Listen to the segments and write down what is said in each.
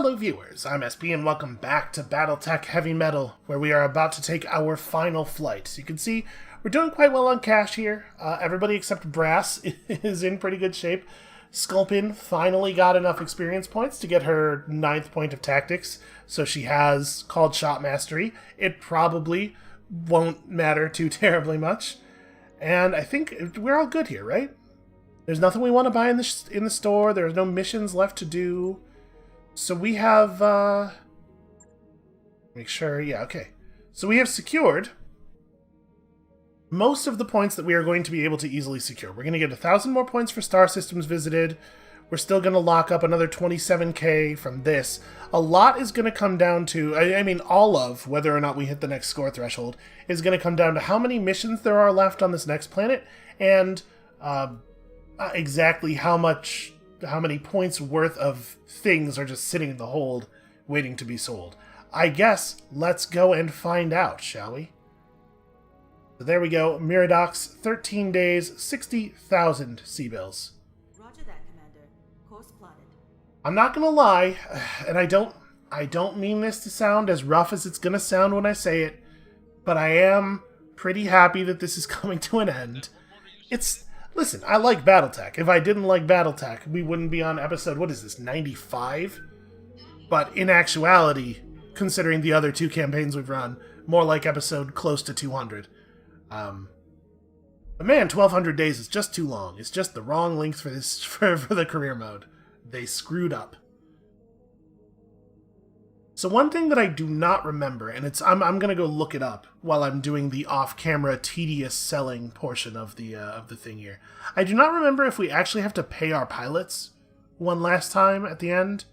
Hello viewers, I'm SP and welcome back to BattleTech Heavy Metal, where we are about to take our final flight. So you can see we're doing quite well on cash here. Everybody except Brass is in pretty good shape. Sculpin finally got enough experience points to get her 9th point of tactics, so she has called shot mastery. It probably won't matter too terribly much. And I think we're all good here, right? There's nothing we want to buy in the store. There's no missions left to do. So we have, make sure, yeah, okay. So we have secured most of the points that we are going to be able to easily secure. We're going to get 1,000 more points for star systems visited. We're still going to lock up another 27k from this. A lot is going to come down to, I mean, all of whether or not we hit the next score threshold is going to come down to how many missions there are left on this next planet and exactly how many points worth of things are just sitting in the hold waiting to be sold. I guess let's go and find out, shall we? So there we go. Miradox, 13 days, 60,000 C-bills. Roger that, Commander. Course plotted. I'm not gonna lie, and I don't mean this to sound as rough as it's gonna sound when I say it, but I am pretty happy that this is coming to an end. Listen, I like BattleTech. If I didn't like BattleTech, we wouldn't be on episode, what is this, 95? But in actuality, considering the other two campaigns we've run, more like episode close to 200. But man, 1,200 days is just too long. It's just the wrong length for this for the career mode. They screwed up. So one thing that I do not remember, and I'm gonna go look it up while I'm doing the off-camera tedious selling portion of the thing here. I do not remember if we actually have to pay our pilots one last time at the end.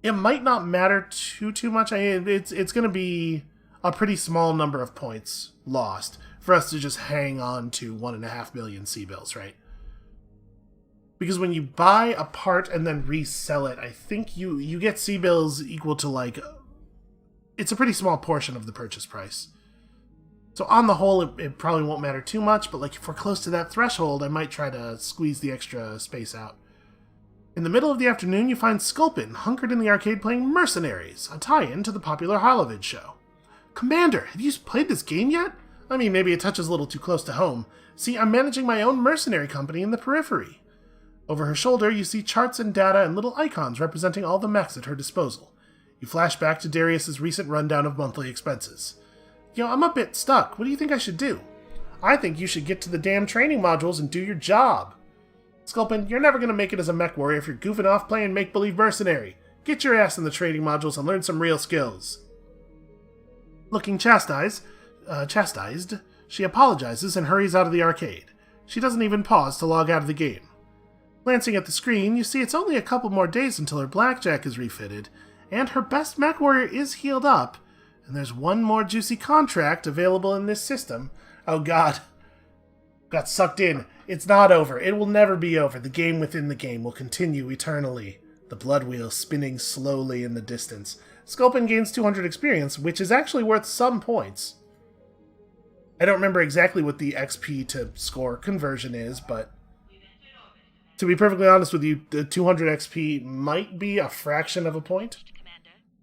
It might not matter too much. It's gonna be a pretty small number of points lost for us to just hang on to 1.5 million C-bills, right? Because when you buy a part and then resell it, I think you get C-bills equal to, like, it's a pretty small portion of the purchase price. So on the whole, it probably won't matter too much, but like if we're close to that threshold, I might try to squeeze the extra space out. In the middle of the afternoon, you find Sculpin hunkered in the arcade playing Mercenaries, a tie-in to the popular Holovid show. Commander, have you played this game yet? I mean, maybe it touches a little too close to home. See, I'm managing my own mercenary company in the periphery. Over her shoulder, you see charts and data and little icons representing all the mechs at her disposal. You flash back to Darius's recent rundown of monthly expenses. You know, I'm a bit stuck. What do you think I should do? I think you should get to the damn training modules and do your job. Sculpin, you're never going to make it as a mech warrior if you're goofing off playing make-believe mercenary. Get your ass in the training modules and learn some real skills. Looking chastised, she apologizes and hurries out of the arcade. She doesn't even pause to log out of the game. Glancing at the screen, you see it's only a couple more days until her blackjack is refitted, and her best mech warrior is healed up, and there's one more juicy contract available in this system. Oh god. Got sucked in. It's not over. It will never be over. The game within the game will continue eternally. The blood wheel spinning slowly in the distance. Sculpin gains 200 experience, which is actually worth some points. I don't remember exactly what the XP to score conversion is, but to be perfectly honest with you, the 200 XP might be a fraction of a point.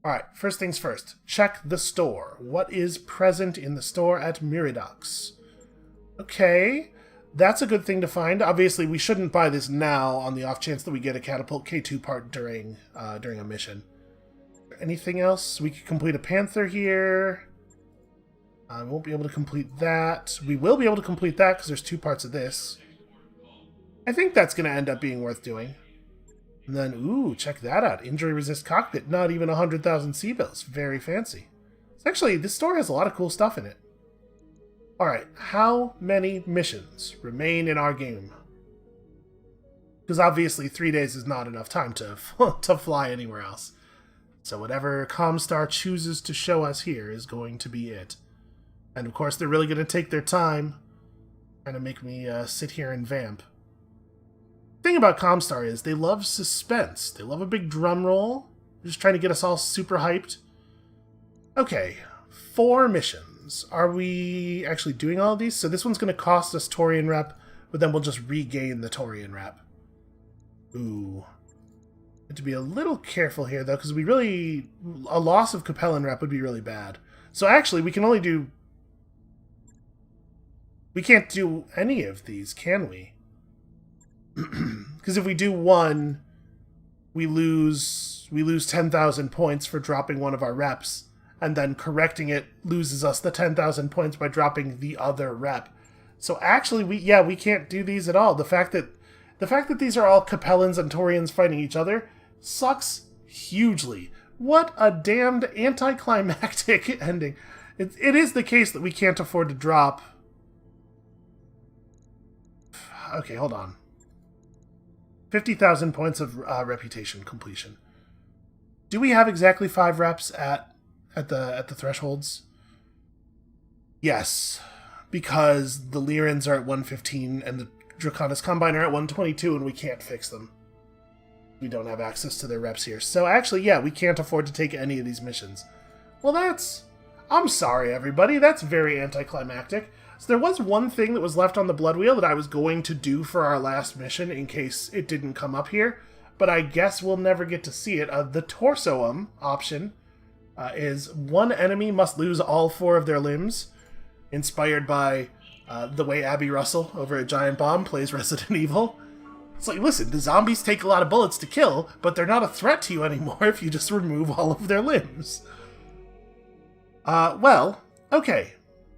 Alright, first things first. Check the store. What is present in the store at Miradox? Okay, that's a good thing to find. Obviously, we shouldn't buy this now on the off chance that we get a Catapult K2 part during a mission. Anything else? We could complete a Panther here. I won't be able to complete that. We will be able to complete that because there's 2 parts of this. I think that's going to end up being worth doing. And then, ooh, check that out. Injury resist cockpit. Not even 100,000 C-bills. Very fancy. Actually, this store has a lot of cool stuff in it. Alright, how many missions remain in our game? Because obviously 3 days is not enough time to fly anywhere else. So whatever Comstar chooses to show us here is going to be it. And of course, they're really going to take their time trying to make me sit here and vamp. The thing about Comstar is they love suspense. They love a big drum roll. They're just trying to get us all super hyped. Okay, 4 missions. Are we actually doing all of these? So this one's going to cost us Taurian rep, but then we'll just regain the Taurian rep. Ooh. to be a little careful here, though, because a loss of Capellan rep would be really bad. So actually, we can't do any of these, can we? Because if we do one, we lose 10,000 points for dropping one of our reps, and then correcting it loses us the 10,000 points by dropping the other rep. So actually, we can't do these at all. The fact that these are all Capellans and Taurians fighting each other sucks hugely. What a damned anticlimactic ending. It is the case that we can't afford to drop... Okay, hold on. 50,000 points of reputation completion. Do we have exactly 5 reps at the thresholds? Yes, because the Lyrans are at 115 and the Draconis Combine are at 122, and we can't fix them. We don't have access to their reps here. So actually, yeah, we can't afford to take any of these missions. Well, I'm sorry, everybody. That's very anticlimactic. So there was one thing that was left on the blood wheel that I was going to do for our last mission in case it didn't come up here, but I guess we'll never get to see it. The torsoum option is one enemy must lose all 4 of their limbs, inspired by the way Abby Russell over at Giant Bomb plays Resident Evil. It's like, listen, the zombies take a lot of bullets to kill, but they're not a threat to you anymore if you just remove all of their limbs. Well, okay.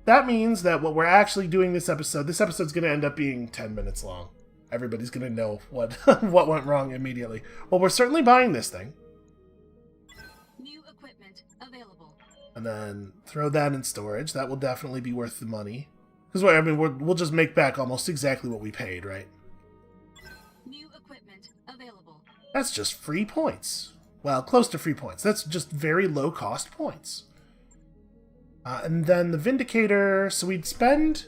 That means that what we're actually doing this episode's going to end up being 10 minutes long. Everybody's going to know what what went wrong immediately. Well, we're certainly buying this thing. New equipment available. And then throw that in storage. That will definitely be worth the money. Because, I mean, we'll just make back almost exactly what we paid, right? New equipment available. That's just free points. Well, close to free points. That's just very low-cost points. And then the Vindicator, so we'd spend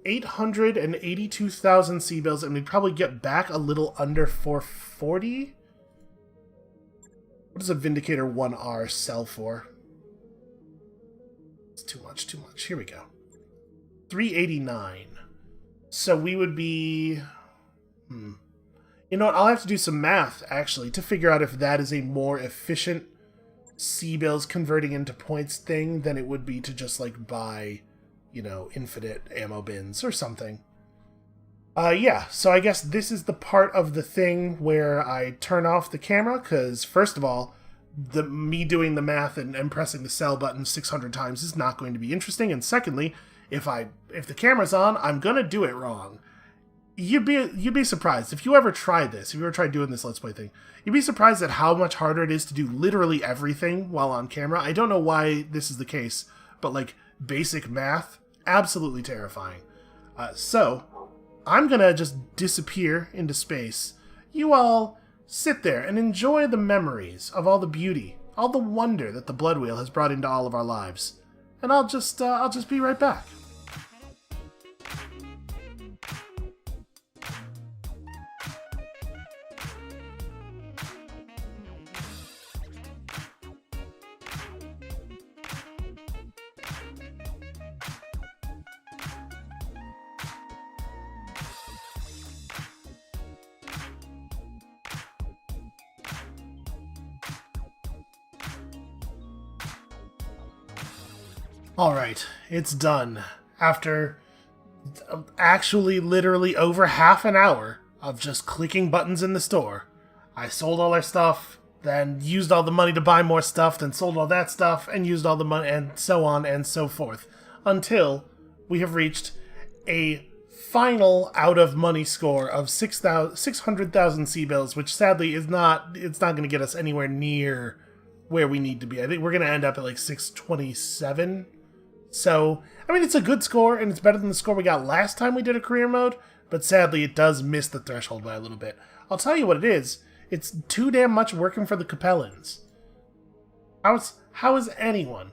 882,000 C-bills, and we'd probably get back a little under 440. What does a Vindicator 1R sell for? It's too much. Here we go. 389. So we would be... You know what, I'll have to do some math, actually, to figure out if that is a more efficient C-bills converting into points thing than it would be to just, like, buy, infinite ammo bins or something. Yeah, so I guess this is the part of the thing where I turn off the camera, because, first of all, me doing the math and pressing the sell button 600 times is not going to be interesting, and secondly, if the camera's on, I'm gonna do it wrong. You'd be surprised if you ever tried this. If you ever tried doing this Let's Play thing, you'd be surprised at how much harder it is to do literally everything while on camera. I don't know why this is the case, but like basic math, absolutely terrifying. So I'm gonna just disappear into space. You all sit there and enjoy the memories of all the beauty, all the wonder that the Blood Wheel has brought into all of our lives, and I'll just be right back. Alright, it's done. After actually literally over half an hour of just clicking buttons in the store, I sold all our stuff, then used all the money to buy more stuff, then sold all that stuff, and used all the money, and so on and so forth, until we have reached a final out-of-money score of 600,000 C-bills, which sadly it's not going to get us anywhere near where we need to be. I think we're going to end up at like 627. So, I mean, it's a good score, and it's better than the score we got last time we did a career mode, but sadly it does miss the threshold by a little bit. I'll tell you what it is. It's too damn much working for the Capellans. How is anyone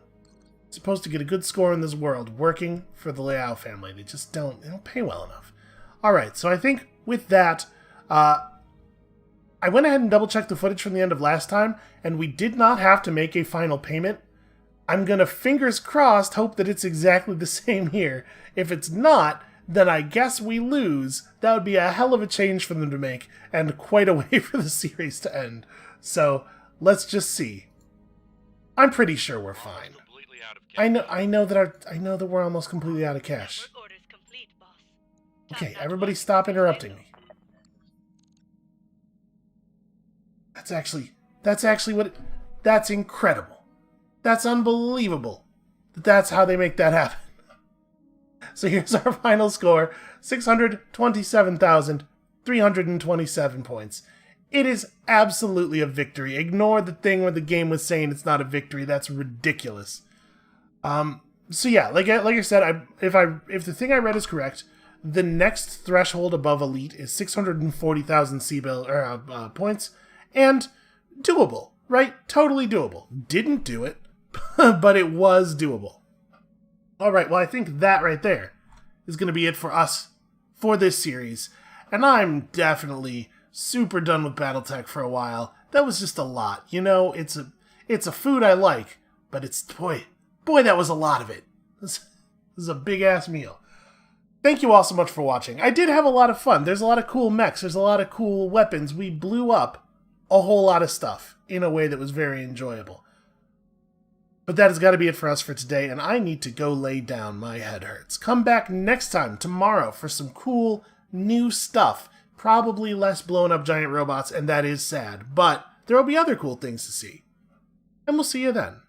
supposed to get a good score in this world working for the Liao family? They don't pay well enough. Alright, so I think with that, I went ahead and double-checked the footage from the end of last time, and we did not have to make a final payment. I'm gonna, fingers crossed, hope that it's exactly the same here. If it's not, then I guess we lose. That would be a hell of a change for them to make, and quite a way for the series to end. So let's just see. I'm pretty sure we're fine. Completely out of cash. I know that we're almost completely out of cash. Work orders complete, boss. Okay, everybody stop interrupting me. That's actually what that's incredible. That's unbelievable. That's how they make that happen. So here's our final score, 627,327 points. It is absolutely a victory. Ignore the thing where the game was saying it's not a victory. That's ridiculous. So yeah, like I said, if the thing I read is correct, the next threshold above elite is 640,000 C-bill points, and doable, right? Totally doable. Didn't do it, but it was doable. All right, well, I think that right there is going to be it for us for this series, and I'm definitely super done with BattleTech for a while. That was just a lot, you know. It's a food I like, but it's boy, that was a lot of it. This is a big ass meal. Thank you all so much for watching. I did have a lot of fun. There's a lot of cool mechs. There's a lot of cool weapons. We blew up a whole lot of stuff in a way that was very enjoyable. But that has got to be it for us for today, and I need to go lay down. My head hurts. Come back next time, tomorrow, for some cool new stuff. Probably less blown up giant robots, and that is sad. But there will be other cool things to see. And we'll see you then.